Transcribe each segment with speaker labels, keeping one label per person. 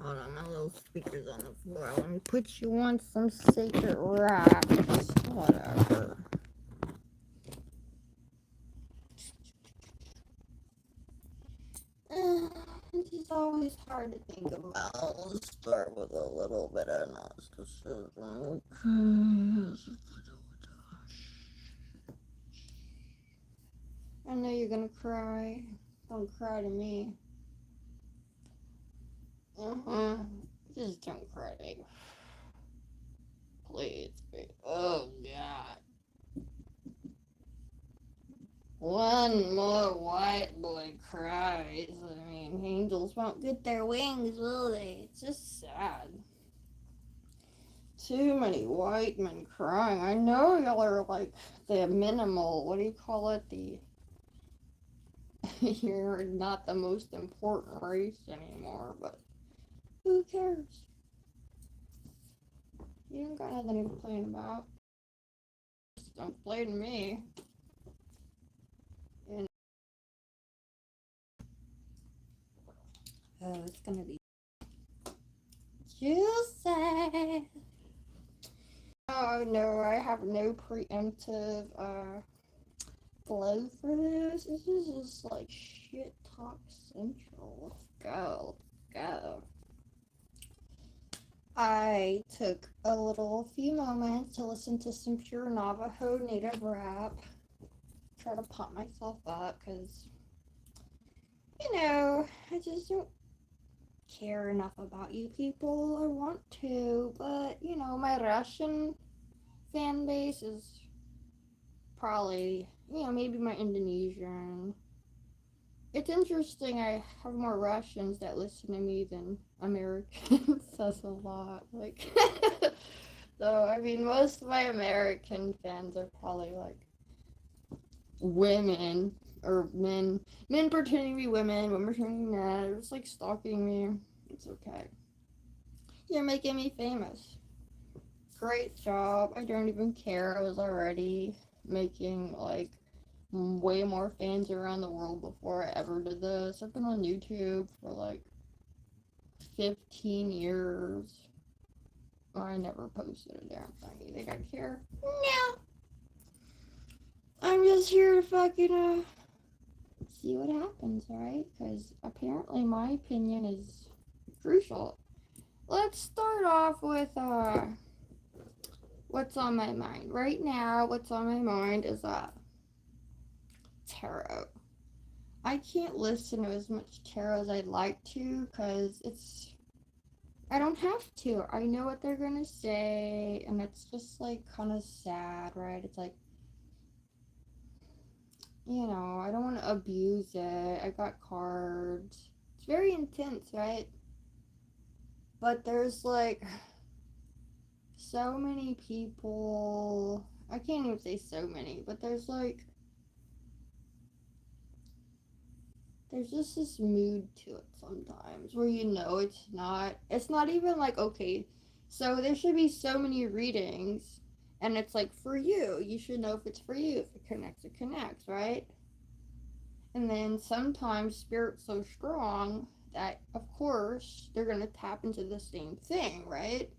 Speaker 1: Hold on, my little speaker's on the floor. Let me put you on some sacred rocks. Whatever. This is always hard to think about. Let's start with a little bit of Gnosticism. I know you're gonna cry. Don't cry to me. Just don't cry. Please. Oh, God. One more white boy cries. I mean, angels won't get their wings, will they? It's just sad. Too many white men crying. I know y'all are like the minimal, what do you call it? You're not the most important race anymore, but who cares? You don't got nothing to complain about. Just don't blame me. And oh, it's gonna be juicy. Oh no, I have no preemptive flow for this. This is just like shit talk central. Let's go. I took a few moments to listen to some pure Navajo native rap. Try to pump myself up because, I just don't care enough about you people. I want to, but, my Russian fan base is probably, maybe my Indonesian. It's interesting, I have more Russians that listen to me than Americans. Says a lot. Like, so, I mean, most of my American fans are probably like women or men pretending to be women pretending to be men. They're just like stalking me. It's okay. You're making me famous. Great job. I don't even care. I was already making like way more fans around the world before I ever did this. I've been on YouTube for like 15 years. I never posted a damn thing. You think I care? No. I'm just here to fucking see what happens, right? Because apparently my opinion is crucial. Let's start off with what's on my mind right now. What's on my mind is tarot. I can't listen to as much tarot as I'd like to because I don't have to. I know what they're gonna say, and it's just like kind of sad, right? It's like, I don't want to abuse it. I got cards. It's very intense, right? But there's like so many people. I can't even say so many, but there's just this mood to it sometimes where it's not even like, okay, so there should be so many readings, and it's like, for you should know if it's for you. If it connects, right? And then sometimes spirit's so strong that of course they're gonna tap into the same thing, right?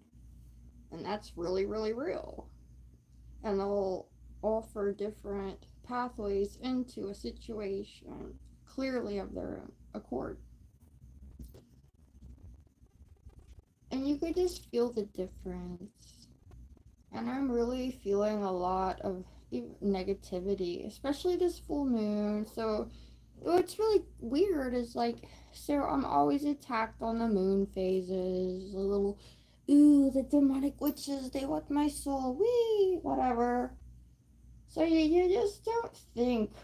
Speaker 1: And that's really, really real. And they'll offer different pathways into a situation clearly of their own accord. And you could just feel the difference. And I'm really feeling a lot of negativity, especially this full moon. So, what's really weird is like, so I'm always attacked on the moon phases, the little, ooh, the demonic witches, they want my soul, wee, whatever. So, you just don't think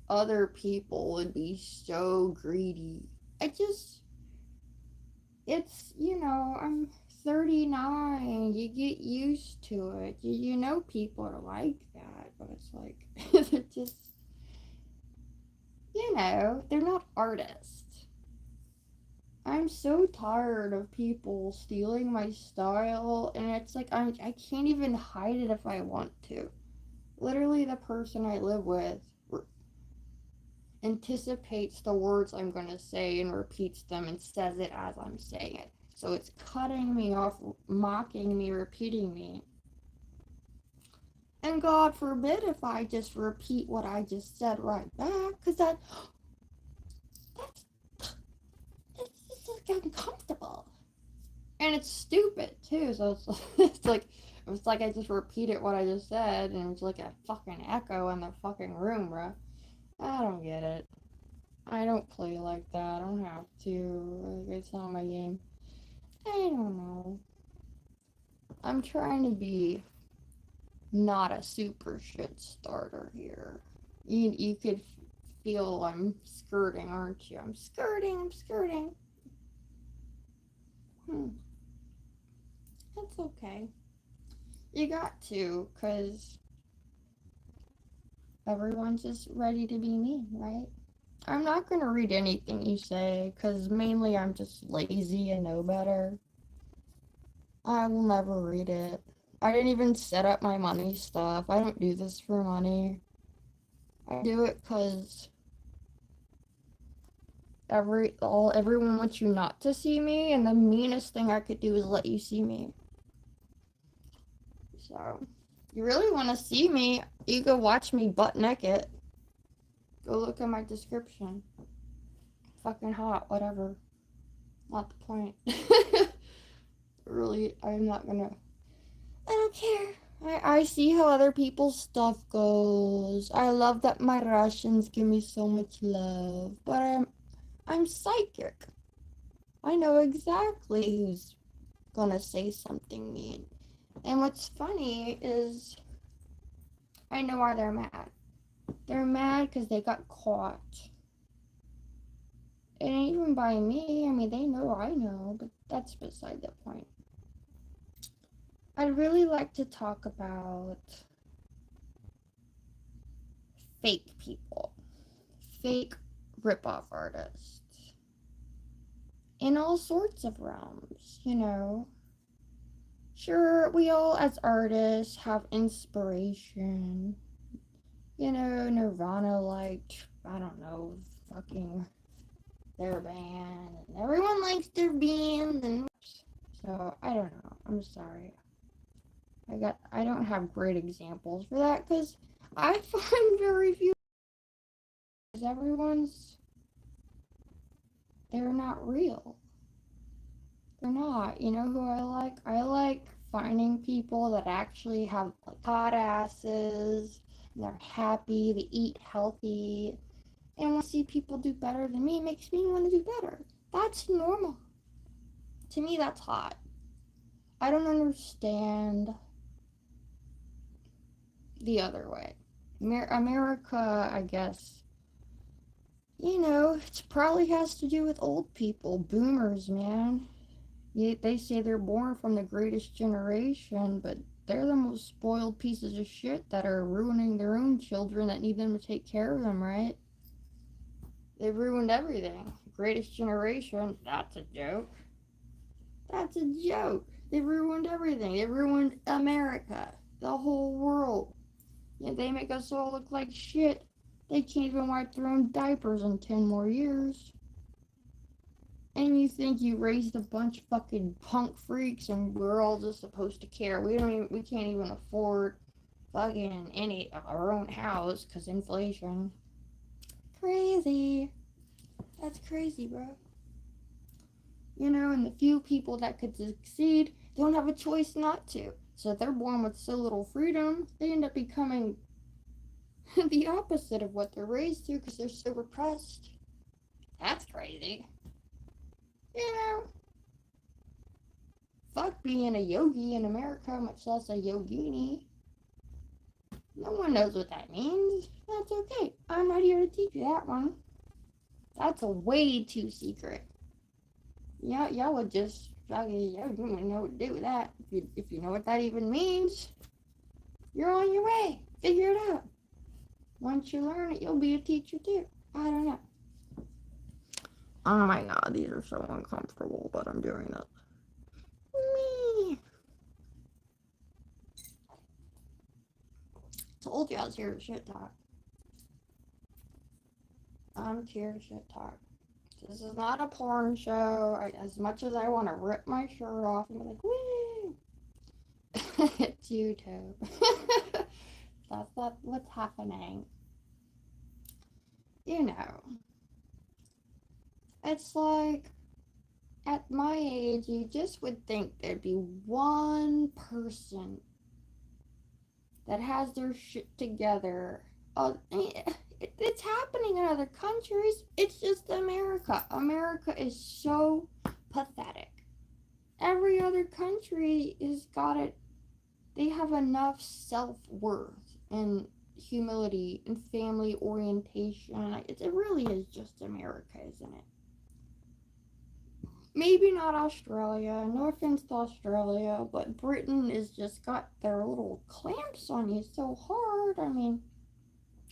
Speaker 1: other people would be so greedy. I'm 39. You get used to it. You know people are like that, but it's like, it's just, they're not artists. I'm so tired of people stealing my style, and it's like, I can't even hide it if I want to. Literally, the person I live with anticipates the words I'm going to say and repeats them and says it as I'm saying it. So it's cutting me off, mocking me, repeating me. And God forbid if I just repeat what I just said right back, because that's it's just like uncomfortable. And it's stupid too, so it's like I just repeated what I just said and it's like a fucking echo in the fucking room, bro. I don't get it. I don't play like that. I don't have to. Like, it's not my game. I don't know. I'm trying to be not a super shit starter here. You could feel I'm skirting, aren't you? I'm skirting, I'm skirting. That's okay. You got to, because everyone's just ready to be me, right? I'm not going to read anything you say, because mainly I'm just lazy and know better. I will never read it. I didn't even set up my money stuff. I don't do this for money. I do it because everyone wants you not to see me, and the meanest thing I could do is let you see me. So, you really want to see me, you go watch me butt naked. Go look at my description. Fucking hot, whatever. Not the point. Really, I'm not gonna. I don't care. I see how other people's stuff goes. I love that my Russians give me so much love, but I'm psychic. I know exactly who's gonna say something mean. And what's funny is I know why they're mad. They're mad because they got caught. And even by me, I mean, they know I know, but that's beside the point. I'd really like to talk about fake people, fake ripoff artists in all sorts of realms, you know. Sure, we all as artists have inspiration. You know, Nirvana liked, I don't know, fucking their band, and everyone likes their band, and so I don't know. I'm sorry. I don't have great examples for that because I find very few. Because they're not real. They're not. You know who I like? I like finding people that actually have like hot asses, and they're happy, they eat healthy, and when I see people do better than me, it makes me want to do better. That's normal. To me, that's hot. I don't understand the other way. America, I guess, you know, it probably has to do with old people, boomers, man. They say they're born from the greatest generation, but they're the most spoiled pieces of shit that are ruining their own children that need them to take care of them, right? They've ruined everything. Greatest generation, that's a joke. That's a joke. They ruined everything. They ruined America, the whole world. Yeah, they make us all look like shit. They can't even wipe their own diapers in 10 more years. And you think you raised a bunch of fucking punk freaks and we're all just supposed to care. We can't even afford fucking any of our own house because inflation. Crazy. That's crazy, bro. You know, and the few people that could succeed don't have a choice not to. So if they're born with so little freedom, they end up becoming the opposite of what they're raised to because they're so repressed. That's crazy. You know, fuck being a yogi in America, much less a yogini. No one knows what that means. That's okay. I'm not here to teach you that one. That's a way too secret. Yeah, y'all would just fucking, y'all wouldn't know what to do with that. If you know what that even means, you're on your way. Figure it out. Once you learn it, you'll be a teacher too. I don't know. Oh my god, these are so uncomfortable, but I'm doing it. Me. Told you I was here to shit talk. I'm here to shit talk. This is not a porn show. As much as I want to rip my shirt off and be like, woo! It's YouTube. That's not what's happening. You know, it's like at my age, you just would think there'd be one person that has their shit together. It's happening in other countries. It's just America. America is so pathetic. Every other country has got it. They have enough self-worth and humility and family orientation. It really is just America, isn't it? Maybe not Australia. No offense to Australia, but Britain has just got their little clamps on you so hard. I mean,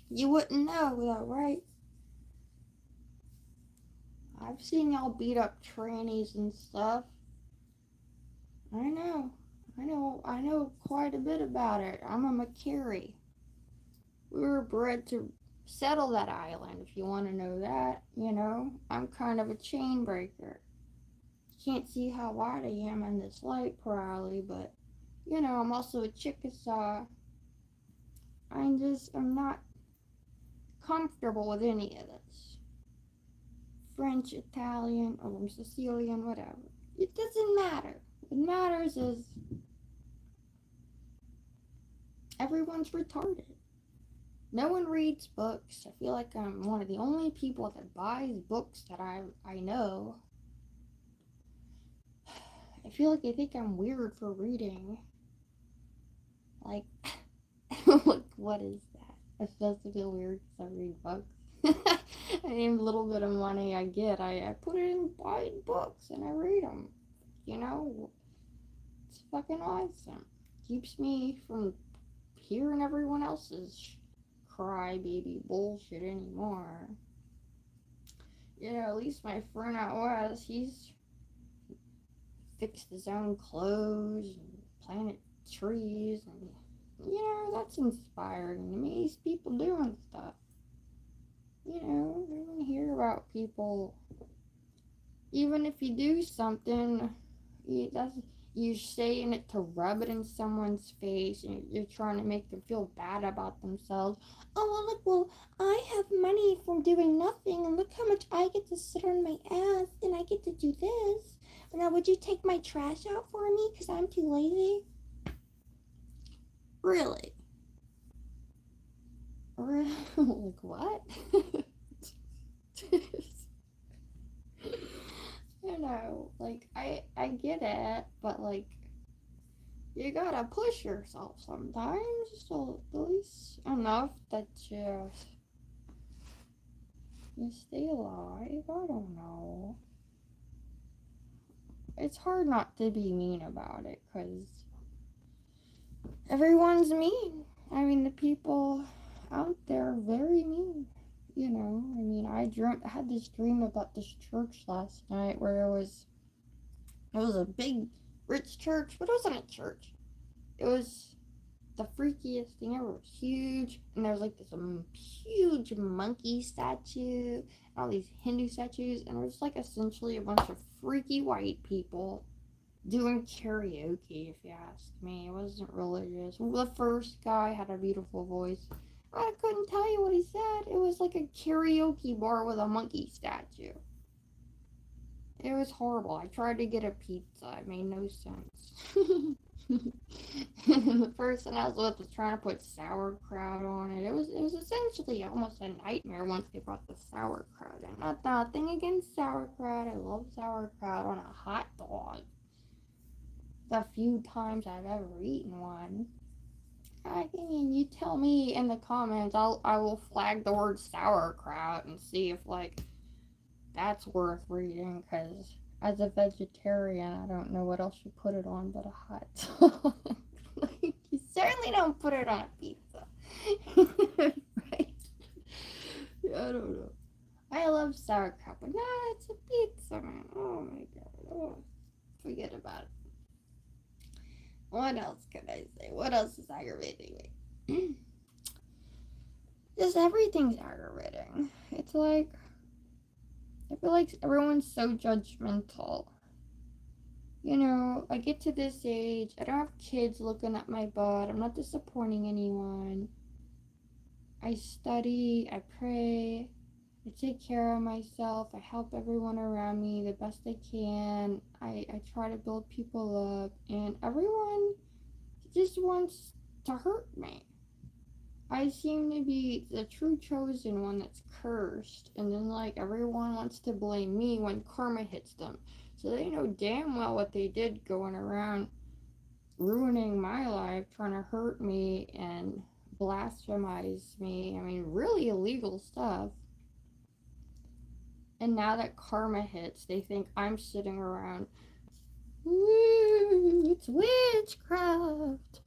Speaker 1: you wouldn't know though, right? I've seen y'all beat up trannies and stuff. I know. I know quite a bit about it. I'm a McCary. We were bred to settle that island, if you want to know that. You know, I'm kind of a chain breaker. Can't see how wide I am in this light, probably, but you know, I'm also a Chickasaw. I'm not comfortable with any of this. French, Italian, or I'm Sicilian, whatever. It doesn't matter. What matters is everyone's retarded. No one reads books. I feel like I'm one of the only people that buys books that I know. I feel like they think I'm weird for reading. Like, like what is that? I'm supposed to feel weird because I read books. Any little bit of money I get, I put it in buying books and I read them. You know, it's fucking awesome. Keeps me from hearing everyone else's crybaby bullshit anymore. You know, at least my friend out west, he's fixed his own clothes and planted trees, and you know, that's inspiring to me. These people doing stuff. You know, you want to hear about people. Even if you do something, you're saying it to rub it in someone's face, and you're trying to make them feel bad about themselves. Oh, well, look, well, I have money from doing nothing, and look how much I get to sit on my ass, and I get to do this. Now, would you take my trash out for me because I'm too lazy? Really? Like, what? You know, like, I get it, but, like, you gotta push yourself sometimes, so at least enough that you stay alive. I don't know. It's hard not to be mean about it, because everyone's mean. I mean, the people out there are very mean. You know, I mean, I had this dream about this church last night where it was a big, rich church, but it wasn't a church. It was the freakiest thing ever. It was huge, and there was like this huge monkey statue, and all these Hindu statues, and it was like essentially a bunch of freaky white people doing karaoke, if you ask me. It wasn't religious. The first guy had a beautiful voice. I couldn't tell you what he said. It was like a karaoke bar with a monkey statue. It was horrible. I tried to get a pizza. It made no sense. The person I was with was trying to put sauerkraut on it. It was essentially almost a nightmare once they brought the sauerkraut in. Not nothing against sauerkraut. I love sauerkraut on a hot dog. The few times I've ever eaten one. I mean, you tell me in the comments. I will flag the word sauerkraut and see if like that's worth reading. Because as a vegetarian, I don't know what else you put it on but a hot dog. Like, you certainly don't put it on a pizza, right? Yeah, I don't know. I love sauerkraut, but no, it's a pizza, man. Oh my god. Oh, forget about it. What else can I say? What else is aggravating me? Just everything's aggravating. It's like I feel like everyone's so judgmental. You know, I get to this age, I don't have kids looking at my butt, I'm not disappointing anyone. I study, I pray, I take care of myself, I help everyone around me the best I can. I try to build people up, and everyone just wants to hurt me. I seem to be the true chosen one that's cursed, and then like everyone wants to blame me when karma hits them. So they know damn well what they did going around ruining my life, trying to hurt me and blasphemize me. I mean, really illegal stuff. And now that karma hits, they think I'm sitting around, woo, it's witchcraft.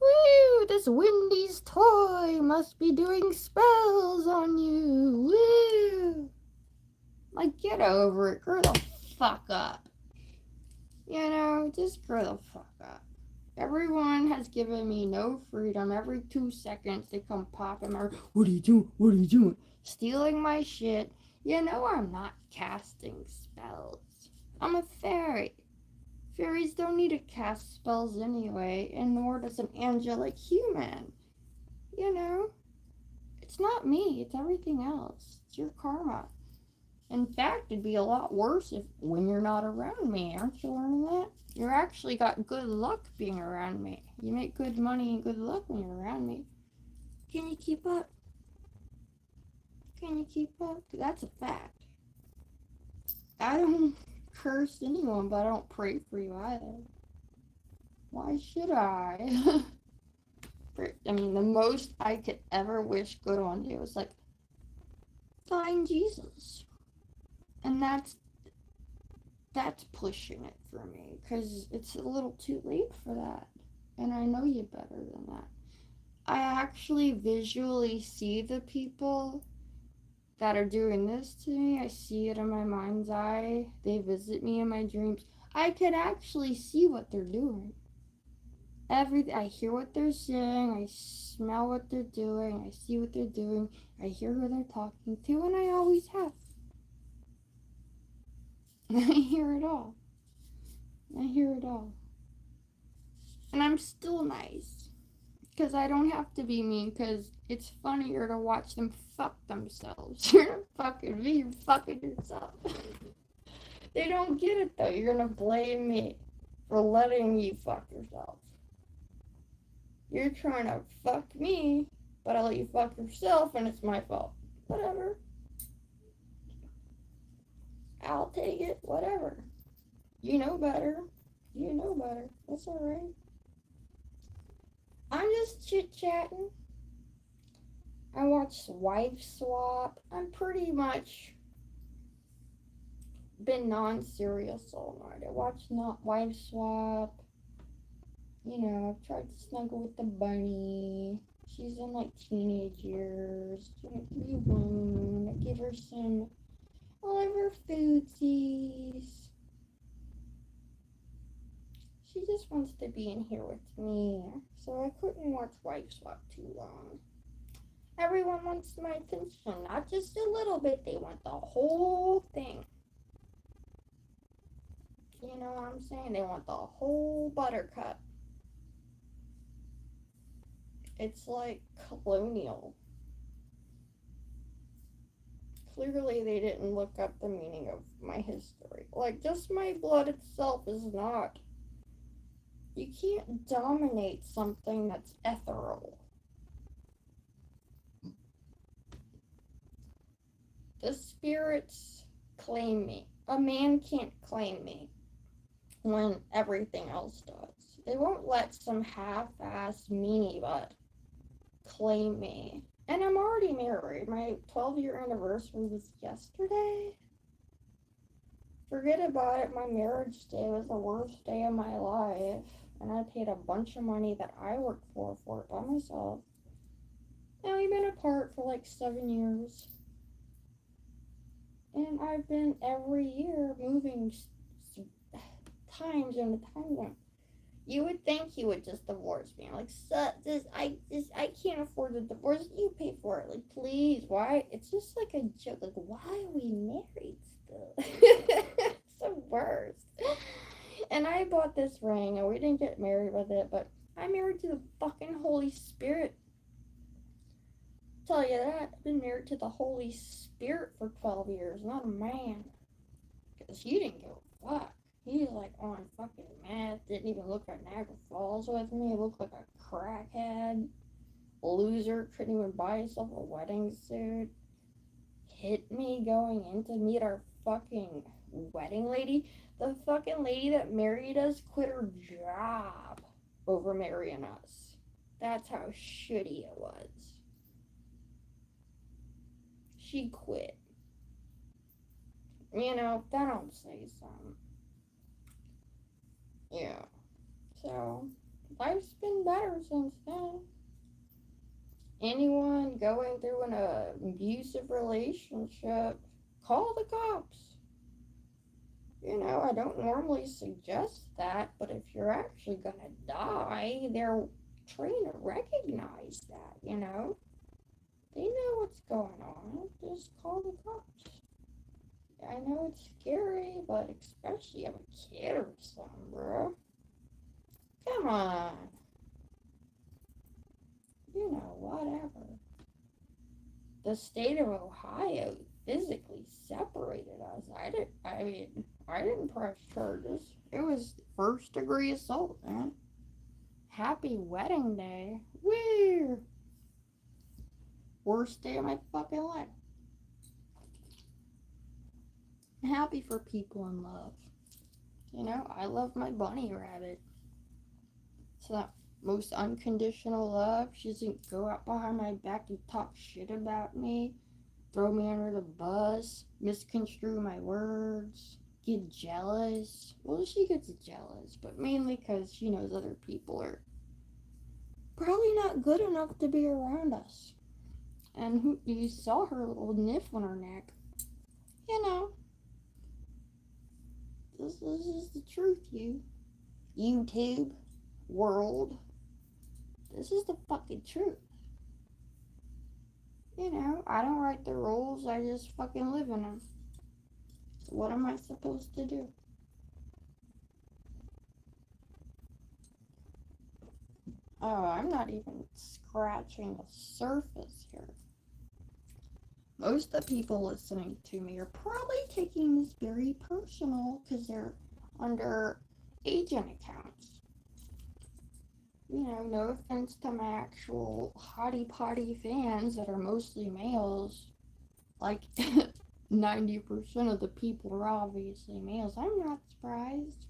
Speaker 1: Woo, this Wendy's toy must be doing spells on you. Woo. Like, get over it. Grow the fuck up. You know, just grow the fuck up. Everyone has given me no freedom. Every 2 seconds they come popping my, what are you doing? What are you doing? Stealing my shit. You know I'm not casting spells. I'm a fairy. Fairies don't need to cast spells anyway, and nor does an angelic human. You know? It's not me, it's everything else. It's your karma. In fact, it'd be a lot worse if when you're not around me. Aren't you learning that? You actually got good luck being around me. You make good money and good luck when you're around me. Can you keep up? Can you keep up? That's a fact. I don't curse anyone, but I don't pray for you either. Why should I? I mean, the most I could ever wish good on you is like, find Jesus. And that's pushing it for me, because it's a little too late for that. And I know you better than that. I actually visually see the people that are doing this to me. I see it in my mind's eye. They visit me in my dreams. I could actually see what they're doing. I hear what they're saying, I smell what they're doing, I see what they're doing, I hear who they're talking to, and I always have. I hear it all. I hear it all. And I'm still nice. Because I don't have to be mean, because it's funnier to watch them fuck themselves. You're not fucking me, you're fucking yourself. They don't get it though. You're gonna blame me for letting you fuck yourself. You're trying to fuck me, but I let you fuck yourself and it's my fault. Whatever. I'll take it. Whatever. You know better. You know better. That's alright. I'm just chit-chatting. I watched Wife Swap. I'm pretty much been non-serious all night. I watched Wife Swap. You know, I've tried to snuggle with the bunny. She's in like teenage years. She went to be alone. I give her some all of her foodsies. She just wants to be in here with me. So I couldn't watch Wife Swap too long. Everyone wants my attention, not just a little bit. They want the whole thing. You know what I'm saying? They want the whole buttercup. It's like colonial. Clearly they didn't look up the meaning of my history. Like, just my blood itself is not. You can't dominate something that's ethereal. The spirits claim me. A man can't claim me when everything else does. They won't let some half-ass meanie butt claim me. And I'm already married. My 12-year anniversary was yesterday. Forget about it. My marriage day was the worst day of my life. And I paid a bunch of money that I worked for it by myself. And we've been apart for like 7 years. And I've been every year moving times and times. You would think he would just divorce me. I'm like, I can't afford the divorce. You pay for it. Like, please, why? It's just like a joke. Like, why are we married It's the worst. And I bought this ring, and we didn't get married with it, but I'm married to the fucking Holy Spirit. Tell you that. I've been married to the Holy Spirit for 12 years, not a man. Because he didn't give a fuck. He's like on fucking meth, didn't even look at Niagara Falls with me, looked like a crackhead. Loser, couldn't even buy himself a wedding suit. Hit me going in to meet our fucking wedding lady. The fucking lady that married us quit her job over marrying us. That's how shitty it was. She quit. You know, that don't say something. Yeah. So, life's been better since then. Anyone going through an abusive relationship, call the cops. You know, I don't normally suggest that, but if you're actually gonna die, they're trained to recognize that, you know? They know what's going on. Just call the cops. I know it's scary, but especially if a kid or something, bro. Come on. You know, whatever. The state of Ohio physically separated us. I didn't press charges. It was first degree assault, man. Happy wedding day. Woo! Worst day of my fucking life. I'm happy for people in love. You know, I love my bunny rabbit. It's that most unconditional love. She doesn't go out behind my back and talk shit about me, throw me under the bus, misconstrue my words, get jealous. Well, she gets jealous, but mainly because she knows other people are probably not good enough to be around us. And you saw her little niff on her neck. You know, this is the truth, YouTube world. This is the fucking truth. You know, I don't write the rules, I just fucking live in them. So what am I supposed to do? Oh, I'm not even scratching the surface here. Most of the people listening to me are probably taking this very personal because they're under agent accounts. You know, no offense to my actual hottie potty fans that are mostly males. Like 90% of the people are obviously males. I'm not surprised.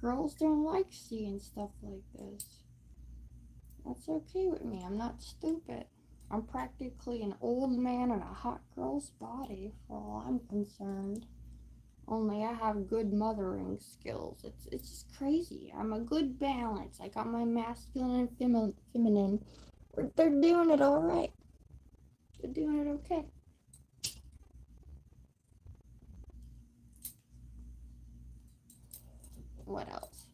Speaker 1: Girls don't like seeing stuff like this. That's okay with me. I'm not stupid. I'm practically an old man in a hot girl's body for all I'm concerned. Only I have good mothering skills. It's just crazy. I'm a good balance. I got my masculine and feminine. They're doing it all right. They're doing it okay. What else?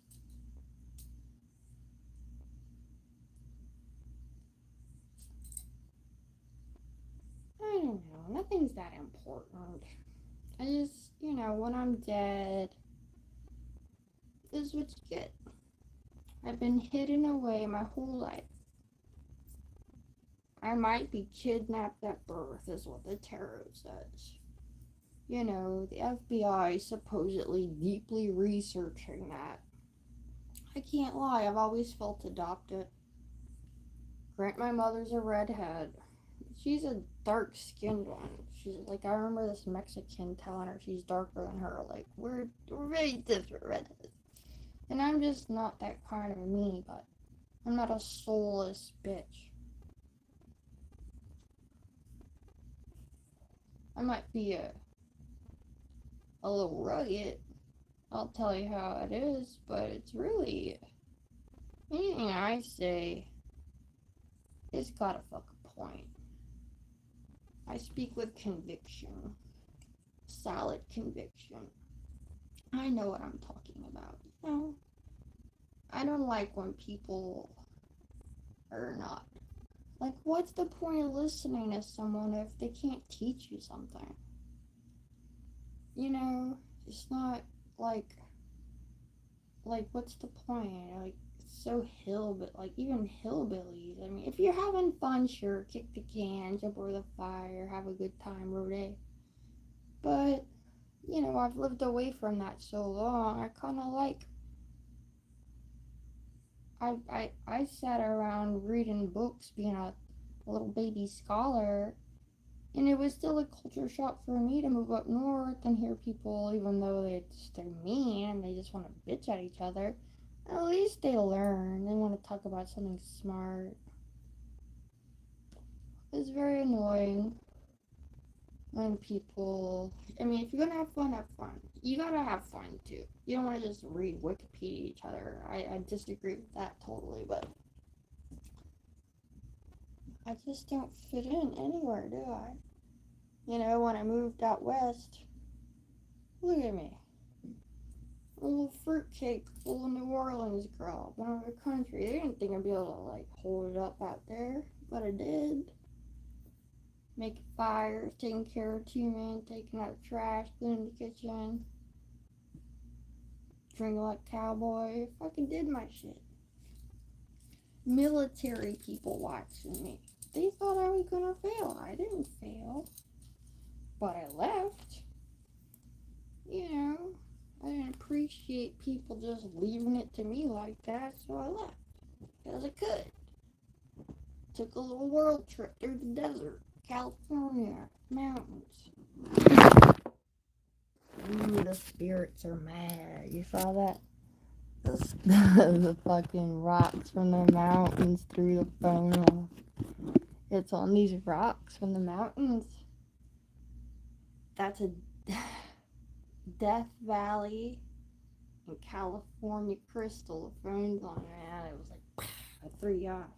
Speaker 1: I don't know. Nothing's that important. I just, you know, when I'm dead, this is what you get. I've been hidden away my whole life. I might be kidnapped at birth, is what the tarot says. You know, the FBI supposedly deeply researching that. I can't lie, I've always felt adopted. Grant my mother's a redhead. She's a dark skinned one. She's like, I remember this Mexican telling her she's darker than her. Like, we're very different redheads. And I'm just not that kind of me, but I'm not a soulless bitch. I might be a little rugged. I'll tell you how it is, but it's really anything I say, it's got a fucking point. I speak with conviction, solid conviction. I know what I'm talking about. You know, I don't like when people are not Like, what's the point of listening to someone if they can't teach you something? You know, it's not like, what's the point? Like, it's so but like, even hillbillies. I mean, if you're having fun, sure, kick the can, jump over the fire, have a good time, road. But, I've lived away from that so long. I kind of like, I sat around reading books, being a little baby scholar, and it was still a culture shock for me to move up north and hear people, even though they're mean and they just want to bitch at each other, at least they learn. They want to talk about something smart. It's very annoying when people. I mean, if you're gonna have fun, have fun. You gotta have fun too. You don't want to just read Wikipedia each other. I disagree with that totally, but I just don't fit in anywhere, do I? When I moved out west, look at me. A little fruitcake, little New Orleans girl, from another country. They didn't think I'd be able to, like, hold it up out there, but I did. Making fires, taking care of two men, taking out the trash, cleaning the kitchen, drinking like cowboy. Fucking did my shit. Military people watching me. They thought I was gonna fail. I didn't fail. But I left. I didn't appreciate people just leaving it to me like that, so I left. Because I could. Took a little world trip through the desert, California, mountains. Ooh, the spirits are mad. You saw that? The fucking rocks from the mountains through the phone. It's on these rocks from the mountains. That's a Death Valley in California crystal. The phone's on that. It was like I threw you off.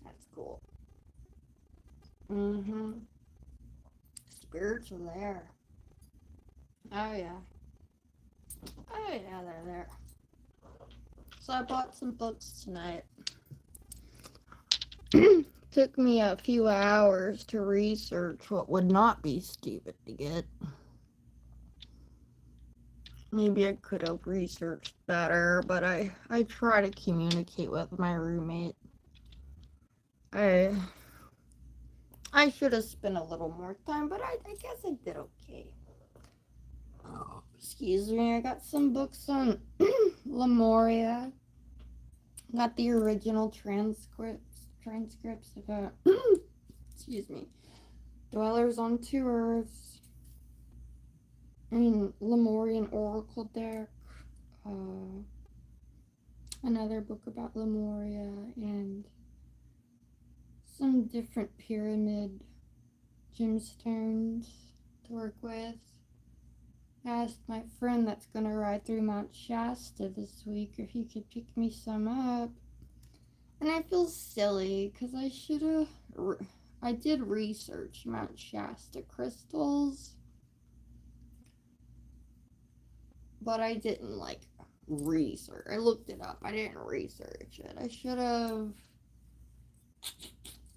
Speaker 1: That's cool. Spirits are there. Oh yeah. Oh yeah, they're there. So I bought some books tonight. Took me a few hours to research what would not be stupid to get. Maybe I could have researched better, but I try to communicate with my roommate. I should have spent a little more time, but I guess I did okay. Oh, excuse me, I got some books on Lemuria. Got the original transcripts about excuse me, Dwellers on Two Earths, and Lemurian Oracle deck. Another book about Lemuria, and some different pyramid gemstones to work with. I asked my friend that's gonna ride through Mount Shasta this week if he could pick me some up. And I feel silly because I did research Mount Shasta crystals, but I didn't like research. I looked it up. I didn't research it. I should have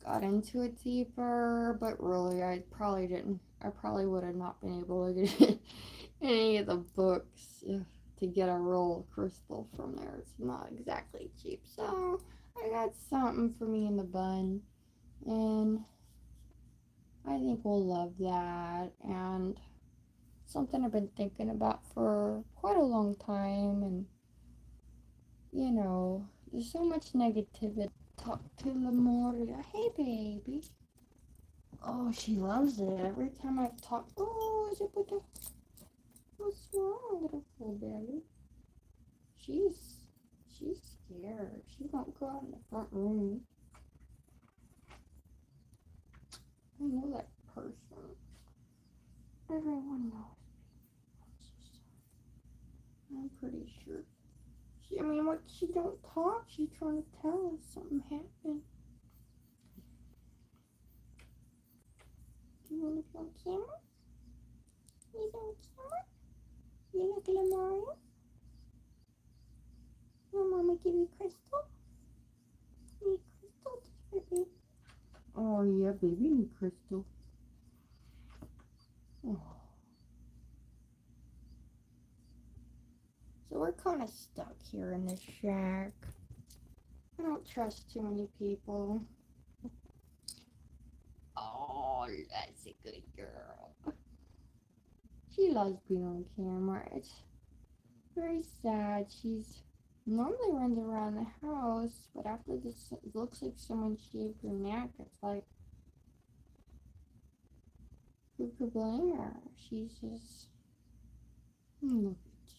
Speaker 1: got into it deeper, but really, I probably didn't. I probably would have not been able to get any of the books to get a roll of crystal from there. It's not exactly cheap, so I got something for me in the bun, and I think we'll love that. And something I've been thinking about for quite a long time, and there's so much negativity. Talk to Lemuria. Hey, baby. Oh, she loves it. Every time I talk, oh, is it with the... What's wrong, little full belly? She's scared. She won't go out in the front room. I know that person. Everyone knows. I'm pretty sure. She don't talk. She's trying to tell us something happened. Do you want to be on camera? You on camera? You look like Mario? Will Mama give you crystal? You need crystal, baby. Oh yeah, baby need crystal. Oh. So we're kind of stuck here in this shack. I don't trust too many people. Oh, that's a good girl. She loves being on camera. It's very sad. She's normally runs around the house, but after this, it looks like someone shaved her neck. It's like, who could blame her? She's just, look at you.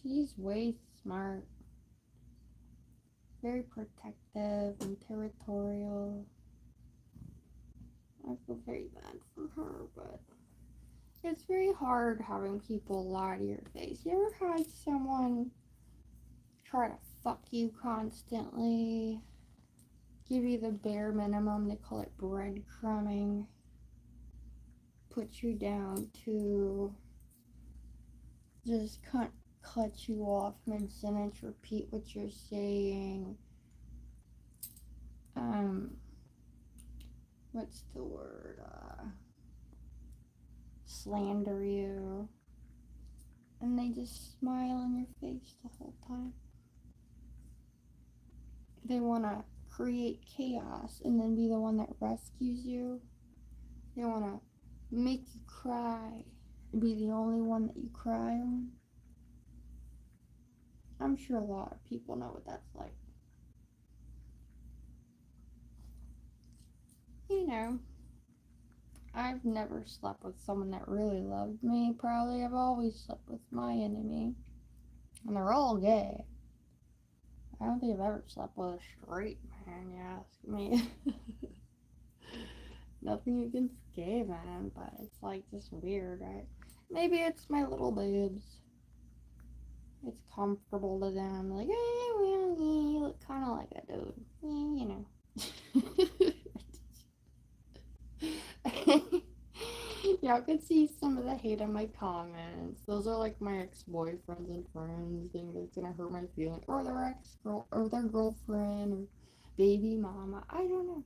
Speaker 1: She's way smart, very protective and territorial. I feel very bad for her, but it's very hard having people lie to your face. You ever had someone try to fuck you constantly, give you the bare minimum, they call it breadcrumbing, put you down to just cut you off mid-sentence, repeat what you're saying, what's the word, slander you, and they just smile in your face the whole time. They want to create chaos and then be the one that rescues you. They want to make you cry and be the only one that you cry on. I'm sure a lot of people know what that's like. You know, I've never slept with someone that really loved me. Probably I've always slept with my enemy. And they're all gay. I don't think I've ever slept with a straight man, you ask me. Nothing against gay men, but it's like just weird, right? Maybe it's my little boobs. It's comfortable to them. Like, hey, well, yeah, you look kind of like a dude. Yeah, you know. Y'all could see some of the hate in my comments. Those are like my ex-boyfriends and friends think it's gonna hurt my feelings, or their ex-girl, or their girlfriend, or baby mama. I don't know.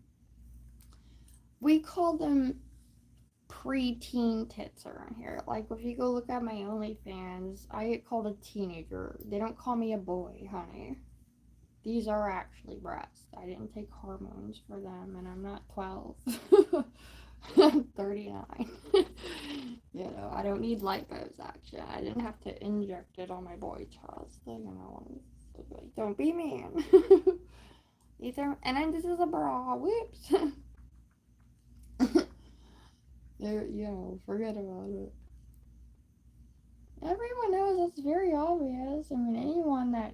Speaker 1: We call them pre-teen tits around here. Like if you go look at my OnlyFans, I get called a teenager. They don't call me a boy, honey. These are actually breasts. I didn't take hormones for them, and I'm not 12. I'm 39. You know, I don't need liposuction. I didn't have to inject it on my boy chest. You know, like, don't be mean. These are, and then this is a bra. Whoops. You know, forget about it. Everyone knows it's very obvious. I mean,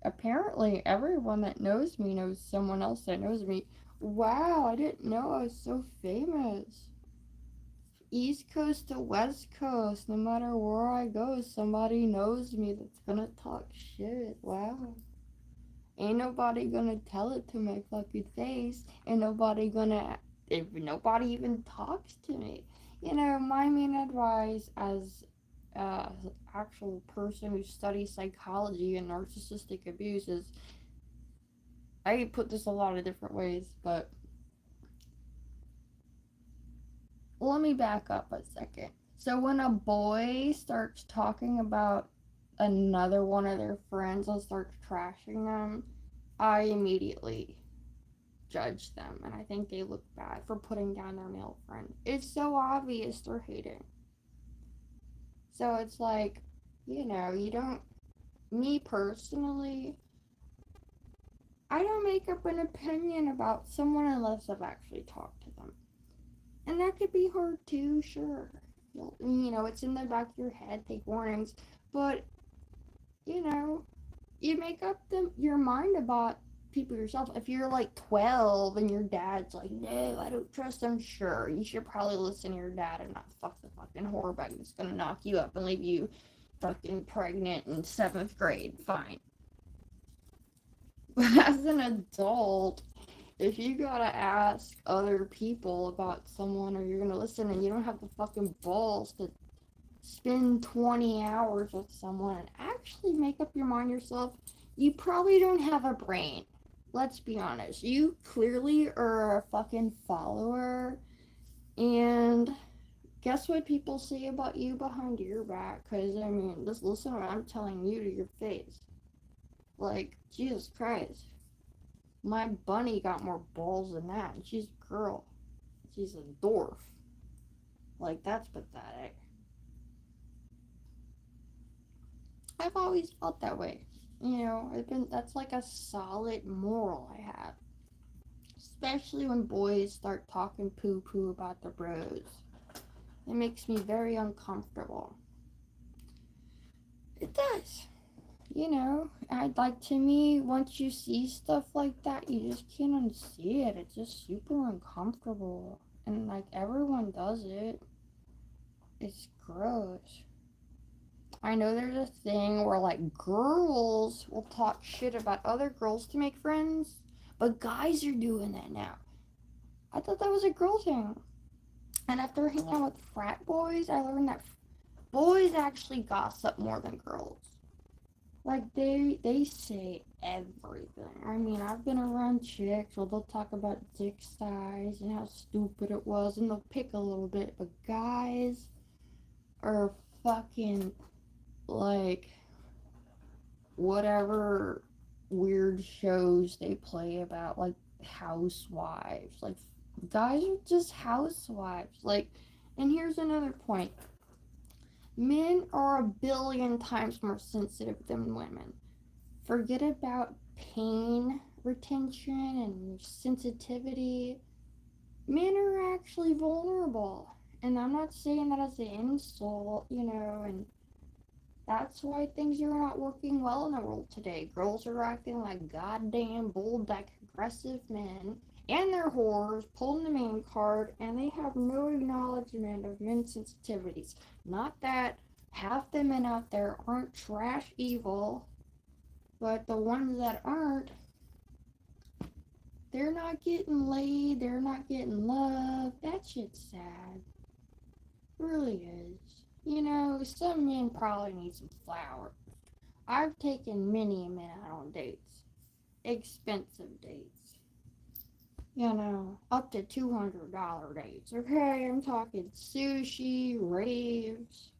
Speaker 1: apparently everyone that knows me knows someone else that knows me. Wow, I didn't know I was so famous. East Coast to West Coast, no matter where I go, somebody knows me that's gonna talk shit. Wow. Ain't nobody gonna tell it to my fucking face. If nobody even talks to me. You know, my main advice as an actual person who studies psychology and narcissistic abuse is, I put this a lot of different ways, but let me back up a second. So when a boy starts talking about another one of their friends and starts trashing them, I immediately judge them, and I think they look bad for putting down their male friend. It's so obvious they're hating. So it's like, you know, me personally, I don't make up an opinion about someone unless I've actually talked to them. And that could be hard too, sure. You know, it's in the back of your head, take warnings. But, you know, you make up your mind about people yourself. If you're like 12 and your dad's like, no, I don't trust him, sure, you should probably listen to your dad and not fuck the fucking whore bag that's gonna knock you up and leave you fucking pregnant in 7th grade. Fine. But as an adult, if you gotta ask other people about someone or you're gonna listen and you don't have the fucking balls to spend 20 hours with someone and actually make up your mind yourself, you probably don't have a brain. Let's be honest. You clearly are a fucking follower. And guess what people say about you behind your back? Because, I mean, just listen to what I'm telling you to your face. Like, Jesus Christ. My bunny got more balls than that. And she's a girl. She's a dwarf. Like, that's pathetic. I've always felt that way. You know, that's like a solid moral I have. Especially when boys start talking poo poo about their bros. It makes me very uncomfortable. It does. You know, I'd like to me, once you see stuff like that, you just can't unsee it. It's just super uncomfortable. And like everyone does it. It's gross. I know there's a thing where like girls will talk shit about other girls to make friends, but guys are doing that now. I thought that was a girl thing. And after hanging out with frat boys, I learned that boys actually gossip more than girls. Like they say everything. I mean, I've been around chicks where they'll talk about dick size and how stupid it was, and they'll pick a little bit. But guys are fucking like whatever weird shows they play about like housewives. Like guys are just housewives. Like, and here's another point. Men are a billion times more sensitive than women. Forget about pain retention and sensitivity. Men are actually vulnerable. And I'm not saying that as an insult, you know, and that's why things are not working well in the world today. Girls are acting like goddamn bulldog aggressive men, and they're whores, pulling the main card, and they have no acknowledgement of men's sensitivities. Not that half the men out there aren't trash evil, but the ones that aren't, they're not getting laid, they're not getting love. That shit's sad. It really is. You know, some men probably need some flowers. I've taken many men out on dates. Expensive dates. You know, up to $200 dates. Okay, I'm talking sushi, raves.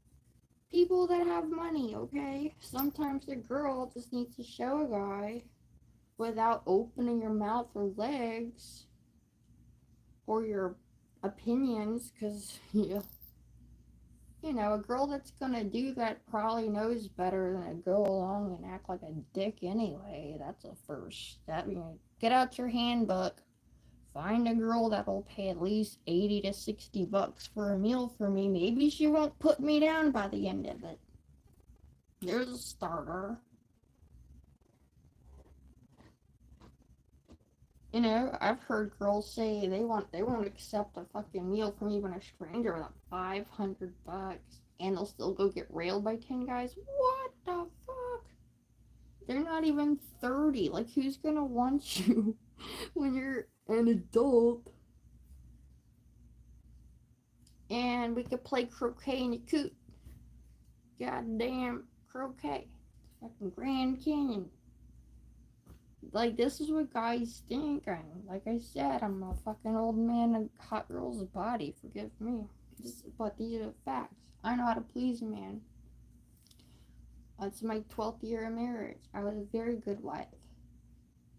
Speaker 1: People that have money, okay? Sometimes the girl just needs to show a guy without opening your mouth or legs or your opinions, because you know, a girl that's gonna do that probably knows better than to go along and act like a dick anyway. That's a first step. You know, get out your handbook. Find a girl that'll pay at least 80 to 60 bucks for a meal for me. Maybe she won't put me down by the end of it. There's a starter. You know, I've heard girls say they won't accept a fucking meal from even a stranger without 500 bucks, and they'll still go get railed by 10 guys. What the fuck? They're not even 30. Like, who's gonna want you when you're an adult? And we could play croquet in your coot. Goddamn croquet. Fucking Grand Canyon. Like, this is what guys think. Like I said, I'm a fucking old man in a hot girl's body. Forgive me. But these are the facts. I know how to please a man. It's my 12th year of marriage. I was a very good wife.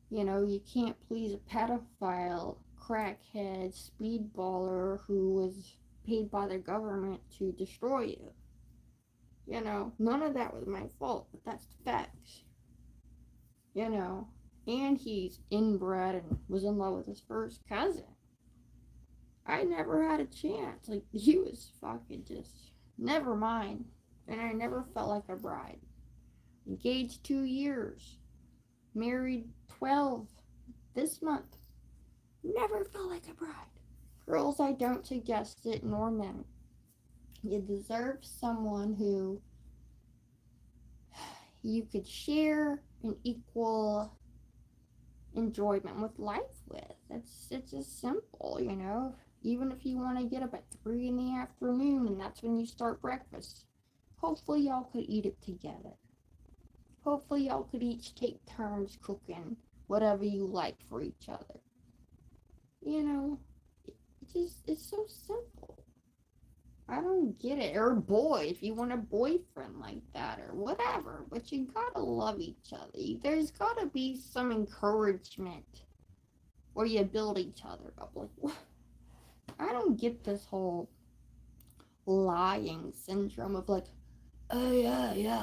Speaker 1: You know, you can't please a pedophile, crackhead, speedballer who was paid by the government to destroy you. You know, none of that was my fault, but that's the facts. You know, and he's inbred and was in love with his first cousin. I never had a chance. Like, he was fucking just, never mind. And I never felt like a bride. Engaged 2 years. Married 12 this month. Never felt like a bride. Girls, I don't suggest it, nor men. You deserve someone who you could share an equal enjoyment with life with. It's just simple, you know. Even if you want to get up at 3 in the afternoon and that's when you start breakfast, Hopefully y'all could eat it together. Hopefully y'all could each take turns cooking whatever you like for each other. You know, it's so simple. I don't get it. Or boy, if you want a boyfriend like that or whatever, but you gotta love each other. There's gotta be some encouragement where you build each other up. Like, I don't get this whole lying syndrome of like, oh yeah,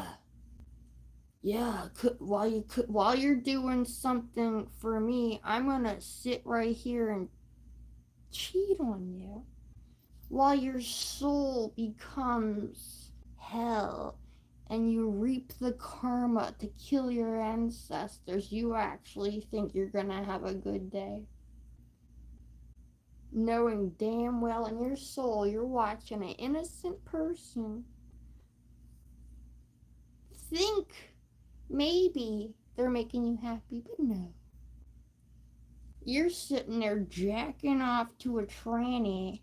Speaker 1: while you're doing something for me, I'm gonna sit right here and cheat on you while your soul becomes hell and you reap the karma to kill your ancestors. You actually think you're gonna have a good day, knowing damn well in your soul you're watching an innocent person think maybe they're making you happy, but no. You're sitting there jacking off to a tranny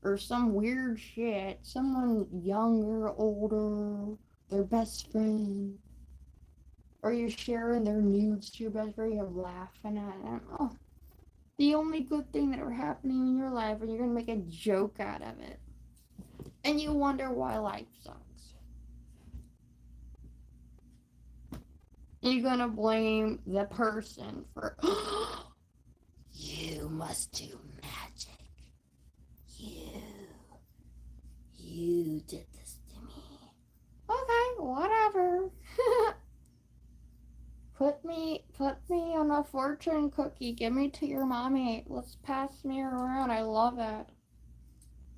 Speaker 1: or some weird shit, someone younger, older, their best friend, or you're sharing their nudes to your best friend, you're laughing at it. Oh, the only good thing that ever happening in your life, and you're gonna make a joke out of it. And you wonder why life sucks. You're gonna blame the person for, you must do magic. You did this to me. Okay, whatever. Put me on a fortune cookie. Give me to your mommy. Let's pass me around. I love it.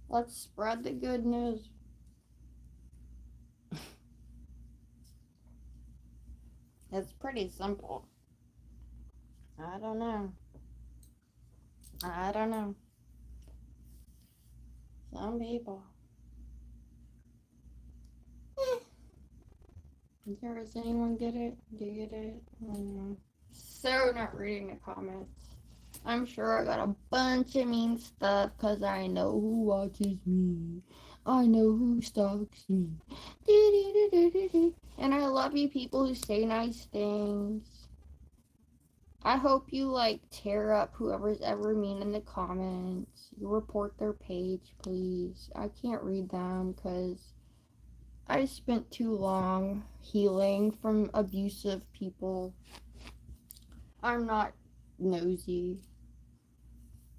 Speaker 1: Let's spread the good news. It's pretty simple. I don't know. Some people. Does anyone get it? Do you get it? So not reading the comments. I'm sure I got a bunch of mean stuff because I know who watches me. I know who stalks me. And I love you people who say nice things. I hope you like tear up whoever's ever mean in the comments. You report their page, please. I can't read them because I spent too long healing from abusive people. I'm not nosy.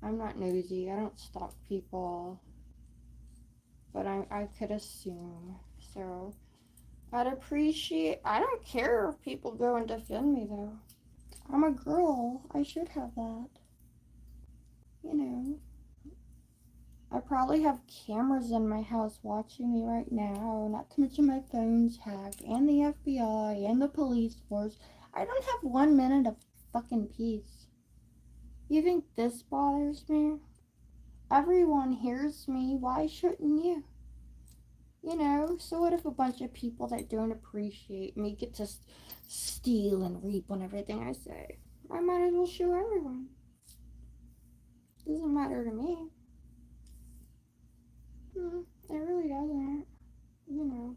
Speaker 1: I don't stalk people. But I could assume. So I'd appreciate. I don't care if people go and defend me though. I'm a girl. I should have that. You know. I probably have cameras in my house watching me right now. Not to mention my phone's hacked. And the FBI. And the police force. I don't have 1 minute of fucking peace. You think this bothers me? Everyone hears me. Why shouldn't you? You know, so what if a bunch of people that don't appreciate me get to steal and reap on everything I say? I might as well show everyone. Doesn't matter to me. It really doesn't. You know,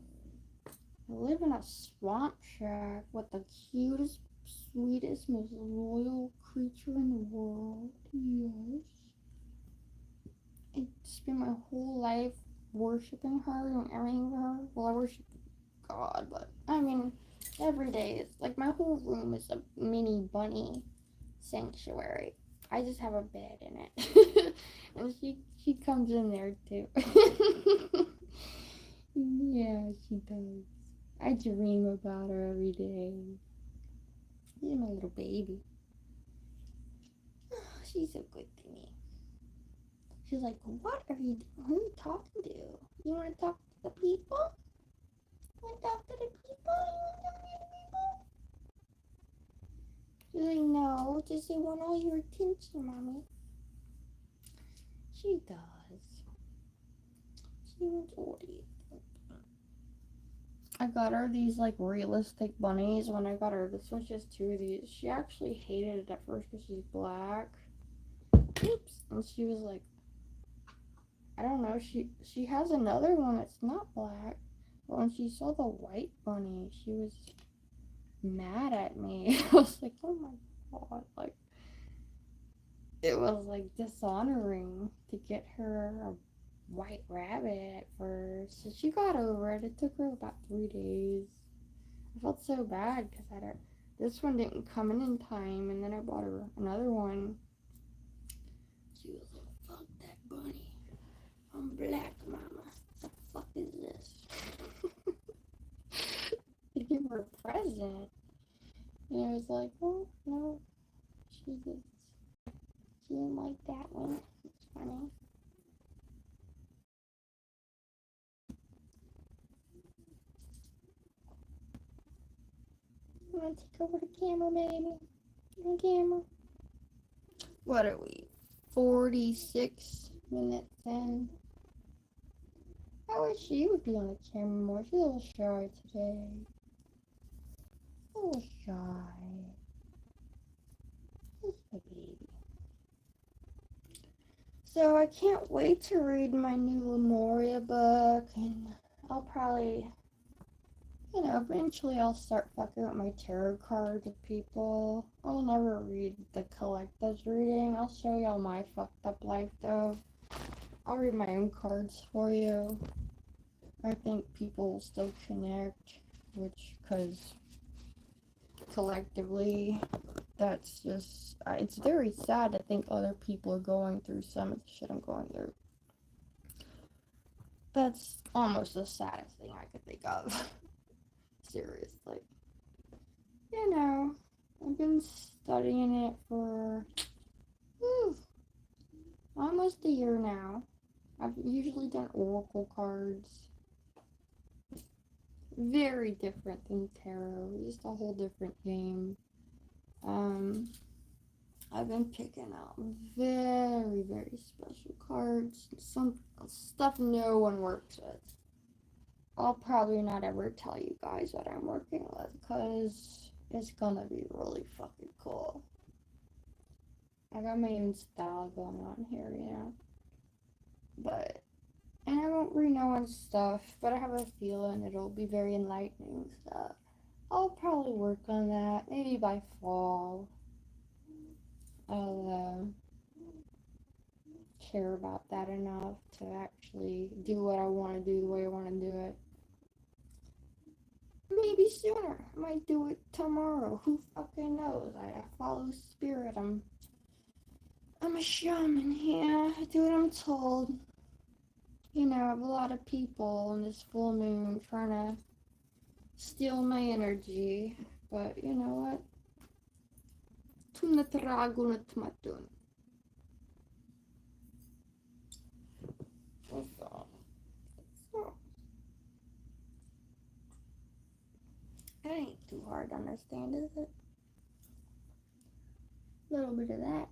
Speaker 1: I live in a swamp shack with the cutest, sweetest, most loyal creature in the world. Yes. I spend my whole life worshiping her and everything for her. Well, I worship God, but I mean, every day it's like my whole room is a mini bunny sanctuary. I just have a bed in it, and she comes in there too. Yeah, she does. I dream about her every day. She's my little baby. She's so good to me. She's like, what are you doing? Who are you talking to? You want to talk to the people? You want to talk to the people? She's like, no, just they want all your attention, mommy. She does. She wants all the attention. I got her these like realistic bunnies when I got her. This was just 2 of these. She actually hated it at first because she's black. Oops. And she was like, I don't know. She has another one that's not black, But when she saw the white bunny, she was mad at me. I was like, oh my god, like it was like dishonoring to get her a white rabbit at first. So she got over it. It took her about 3 days. I felt so bad because this one didn't come in time, and then I bought her another one. She was like, "Fuck that bunny! I'm black, mama. What the fuck is this?" To give her a present, and I was like, "Oh no, she didn't like that one. It's funny." I'm gonna take over the camera, baby. The camera. What are we? 46 minutes in. I wish she would be on the camera more. She's a little shy today. A little shy. Just a baby. So I can't wait to read my new Lemuria book, and I'll probably, eventually I'll start fucking with my tarot cards with people. I'll never read the collectives reading. I'll show y'all my fucked up life though. I'll read my own cards for you. I think people will still connect, because collectively, that's just, it's very sad to think other people are going through some of the shit I'm going through. That's almost the saddest thing I could think of. Seriously. I've been studying it for almost a year now. I've usually done oracle cards. Very different than tarot, just a whole different game. I've been picking out very, very special cards. Some stuff no one works with. I'll probably not ever tell you guys what I'm working with, because it's gonna be really fucking cool. I got my own style going on here, and I won't read no one's stuff, but I have a feeling it'll be very enlightening stuff. I'll probably work on that, maybe by fall. I'll care about that enough to actually do what I want to do the way I want to do it. Maybe sooner. I might do it tomorrow. Who fucking knows? I follow spirit. I'm a shaman here. I do what I'm told. I have a lot of people on this full moon trying to steal my energy. But you know what? Tunatragunat matun. So, it ain't too hard to understand, is it? A little bit of that.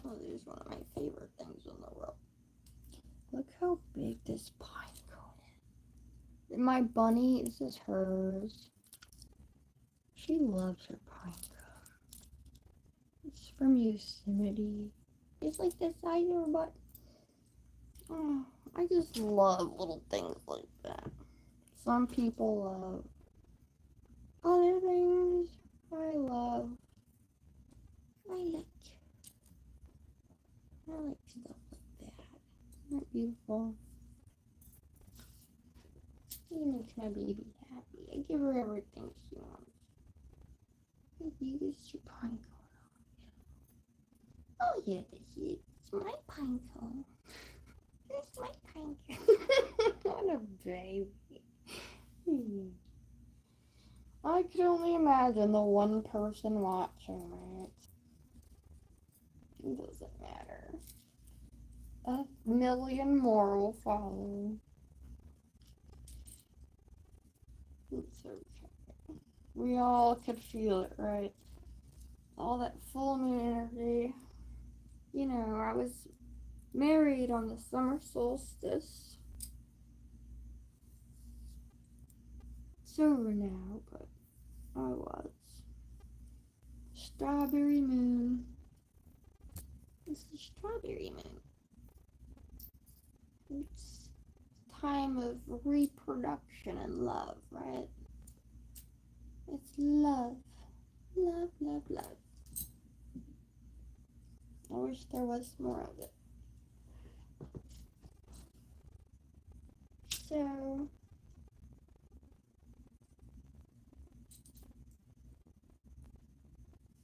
Speaker 1: Oh, this is one of my favorite things in the world. Look how big this pine cone is. My bunny, this is hers. She loves her pine cone. It's from Yosemite. It's like the size of her butt. Oh, I just love little things like that. Some people love other things. I like stuff like that. Isn't that beautiful? It makes my baby happy. I give her everything she wants. Maybe this your pine cone. Oh yeah, it's my pine cone. It's my pine cone. What a baby. I could only imagine the one person watching it. It doesn't matter. A million more will follow. It's okay. We all could feel it, right? All that full moon energy. I was married on the summer solstice. It's over now, but I was. Strawberry moon. Scary Moon. It's time of reproduction and love, right? It's love. Love, love, love. I wish there was more of it. So,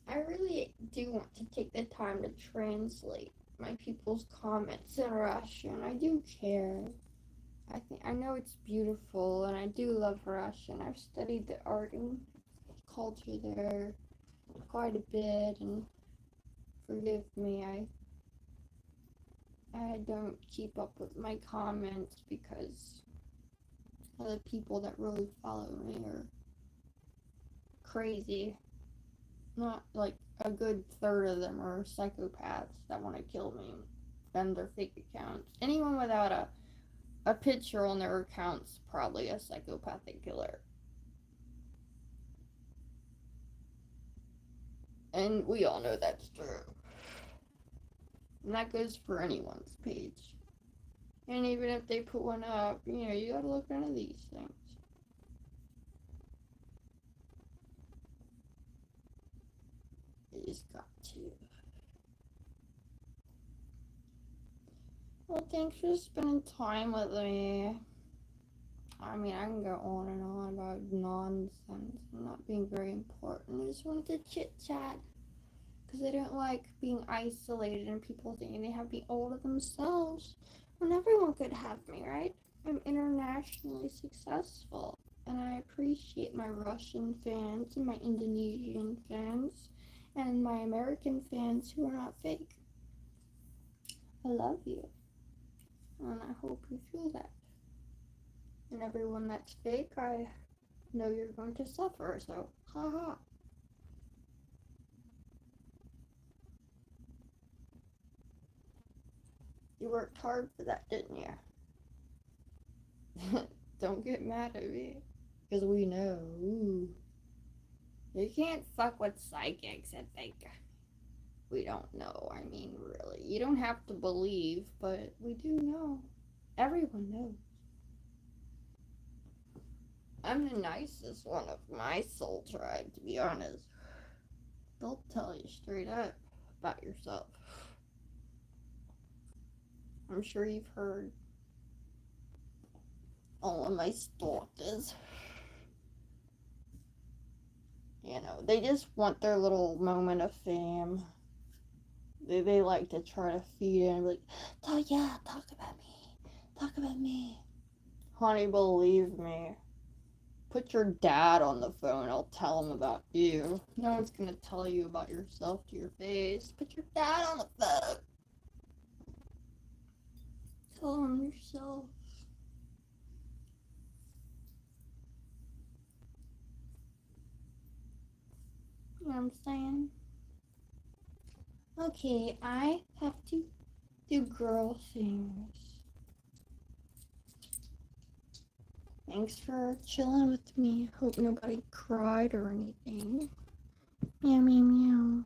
Speaker 1: I really do want to take the time to translate my people's comments in Russian. I do care. I know it's beautiful, and I do love Russian. I've studied the art and culture there quite a bit, and forgive me, I don't keep up with my comments because the people that really follow me are crazy. Not like a good third of them are psychopaths that want to kill me and their fake accounts. Anyone without a picture on their account's probably a psychopathic killer. And we all know that's true. And that goes for anyone's page. And even if they put one up, you gotta look into these things. You just got to. Well, thanks for spending time with me. I mean, I can go on and on about nonsense and not being very important. I just wanted to chit chat because I don't like being isolated and people thinking they have to be all to themselves when everyone could have me, right? I'm internationally successful, and I appreciate my Russian fans and my Indonesian fans and my American fans who are not fake. I love you, and I hope you feel that. And everyone that's fake, I know you're going to suffer, so haha. You worked hard for that, didn't you? Don't get mad at me, because we know. Ooh. You can't fuck with psychics and think we don't know. I mean, really. You don't have to believe, but we do know. Everyone knows. I'm the nicest one of my soul tribe, to be honest. They'll tell you straight up about yourself. I'm sure you've heard all of my stalkers. They just want their little moment of fame. They like to try to feed it and be like, oh yeah, talk about me. Honey, believe me. Put your dad on the phone, I'll tell him about you. No one's gonna tell you about yourself to your face. Put your dad on the phone. Tell him yourself. You know what I'm saying? Okay, I have to do girl things. Thanks for chilling with me. Hope nobody cried or anything. Meow, meow, meow.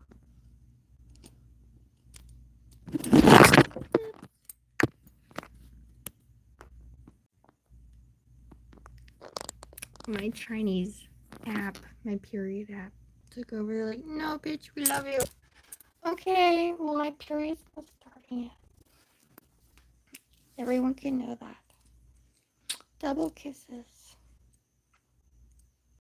Speaker 1: My Chinese app, my period app, took over. Like, no, bitch, we love you. Okay, well, my period's not starting yet. Everyone can know that. Double kisses.